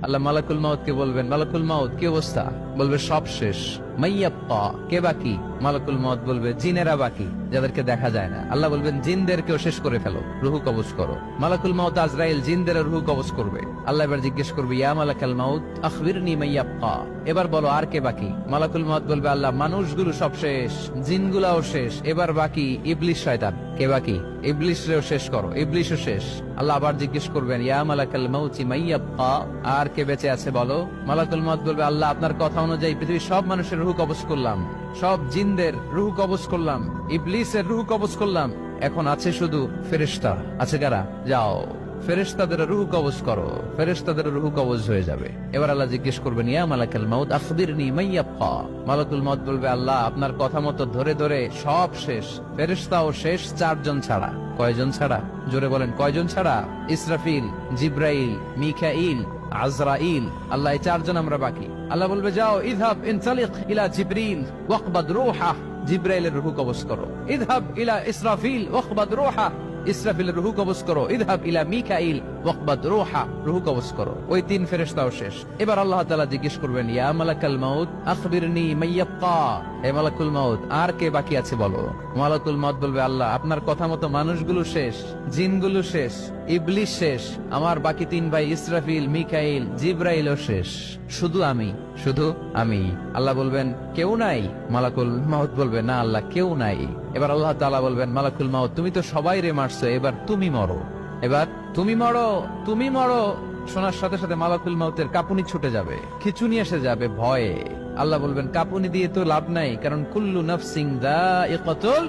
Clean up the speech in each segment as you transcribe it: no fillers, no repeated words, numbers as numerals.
আল্লাহ মালাকুল মাউত কে বলবেন, মালাকুল মাউত কি অবস্থা? বলবে সব শেষ। মাইয়াব্বা, কে বাকি? মালাকুল মাউত বলবে জিনেরা বাকি, যাদেরকে দেখা যায় না। আল্লাহ বলবেন জিনদেরকেও শেষ করে ফেলো, রুহু কবজ করো। মালাকুল মাউত আজরাইল জিনদের রুহু কবজ করবে। আল্লাহ এবার জিজ্ঞেস করবে, ইয়া মালাকাল মাউত আখবিরনি মাইয়াব্বা, এবার বলো আর কে বাকি? মালাকুল মাউত বলবে, আল্লাহ মানুষগুলো সব শেষ, জিনগুলাও শেষ, এবার বাকি ইবলিস শয়তান। কে বাকি? ইবলিসরেও শেষ করো, ইবলিসও শেষ। আল্লাহ আবার জিজ্ঞেস করবেন, ইয়া মালাকাল মাউতি মাইয়াব্বা, আর কে বেঁচে আছে বলো? মালাকুল মাউত বলবে, আল্লাহ আপনার কথা অনুযায়ী পৃথিবীর সব মানুষের রুহু কবজ করলাম, সব জিনদের রুহু কবজ করলাম, ইবলিসের রুহু কবজ করলাম, এখন আছে শুধু ফেরেশতা। আছে কারা? যাও ফেরেশতাদের রুহু কবজ করো। ফেরেশতাদের রুহু কবজ হয়ে যাবে। এবার আল্লাহ জিজ্ঞেস করবেন, ইয়া মালাকাল মাউত আখবিরনি মাইয়াব্বা। মালাকুল মাউত বলবে, আল্লাহ আপনার কথা মতো ধরে ধরে সব শেষ, ফেরেশতাও শেষ, 4 জন ছাড়া। কয়জন ছাড়া? জোরে বলেন, কয়জন ছাড়া? ইসরাফিল, জিব্রাইল, মিকাইল, আজরাইল। আল্লাহ এই 4 জন আমরা বাকি। আল্লাহ বলবে, যাও ইযহাব ইনতালিক ইলা জিবরিল ওয়াকবাদ রূহা, জিব্রাইলের রুহু কবজ করো। ইযহাব ইলা ইসরাফিল ওয়াকবাদ রূহা, ইসরাফিলের রুহু কবজ করো। ইযহাব ইলা মিকাইল ওয়াকবাদ রূহা, রুহু কবজ করো। ওই 3 ফেরেশতাও শেষ। এবার আল্লাহ তাআলা জিজ্ঞেস করবেন, ইয়া মালাকাল মাউত আখবিরনি মাইয়াব্বা, হে মালাকুল মাউত আর কে বাকি আছে বলো? মালাকুল মাউত বলবে, আল্লাহ আপনার কথা মতো মানুষগুলো শেষ, জিনগুলো শেষ, ইবলিস শেষ, আমার বাকি 3 ভাই ইসরাফিল, মিকাইল, জিব্রাইলও শেষ, শুধু আমি, শুধু আমি। আল্লাহ বলবেন, কেউ নাই? মালাকুল মাউত বলবে, না আল্লাহ কেউ নাই। এবার আল্লাহ তাআলা বলবেন, মালাকুল মাউত তুমি তো সবাই রে মারছো, এবার তুমি মরো, এবার তুমি মরো, তুমি মরো। শোনার সাথে সাথে মালাকুল মাউতের কাঁপুনি ছুটে যাবে, খিঁচুনি এসে যাবে ভয়ে। আল্লাহ বলবেন, কাঁপুনি দিয়ে তো লাভ নাই, কারণ কুল্লু নাফসিন যায়িকাতুল।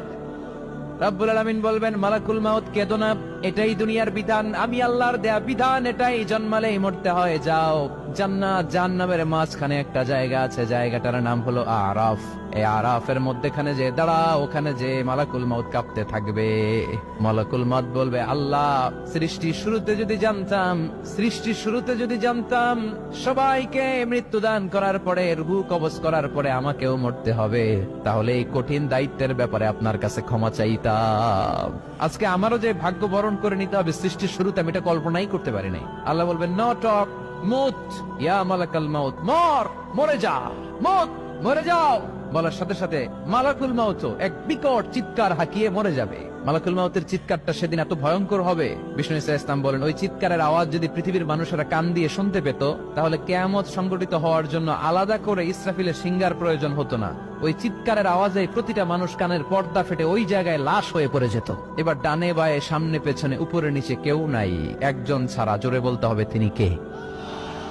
রব্বুল আলামিন বলবেন, মালাকুল মাউত কেঁদো না, এটাই দুনিয়ার বিধান, আমি আল্লাহর দেয়া বিধান, এটাই জন্মালেই মরতে হয়। যাও, জান্নাত জাহান্নামের মাঝখানে একটা জায়গা আছে, জায়গাটার নাম হলো আরাফ। এই আরাফের মধ্যখানে যে দাঁড়াও, ওখানে যে মালাকুল মাউত কাঁপতে থাকবে। মালাকুল মাউত বলবে, আল্লাহ সৃষ্টির শুরুতে যদি জানতাম, সৃষ্টির শুরুতে যদি জানতাম সবাইকে মৃত্যুদান করার পরে, রুহু কবজ করার পরে আমাকেও মরতে হবে, তাহলে এই কঠিন দায়িত্বের ব্যাপারে আপনার কাছে ক্ষমা চাইতাম। আজকে আমারও যে ভাগ্য বরণ করে নিতে হবে সৃষ্টির শুরুতে, আমি এটা কল্পনাই করতে পারি নাই। আল্লাহ বলবেন, নো টক, মুত ইয়া মালাকাল মাউত, মর, মরে যা, মুত, মরে যাও। বলার সাথে সাথে মালাকুল মাউত এক বিকট চিৎকার হাঁকিয়ে মরে যাবে। মালাকুল মাউতের চিৎকারটা সেদিন এত ভয়ঙ্কর হবে, বিষ্ণু ইসা ইসলাম বলেন, ওই চিৎকারের আওয়াজ যদি পৃথিবীর মানুষেরা কান দিয়ে শুনতে পেত, তাহলে কিয়ামত সংগঠিত হওয়ার জন্য আলাদা করে ইসরাফিলের সিঙ্গার প্রয়োজন হতো না। ওই চিৎকারের আওয়াজে প্রতিটা মানুষ কানের পর্দা ফেটে ওই জায়গায় লাশ হয়ে পড়ে যেত। এবার ডানে বায়ে সামনে পেছনে উপরে নিচে কেউ নাই, একজন ছাড়া। জোরে বলতে হবে, তিনি কে?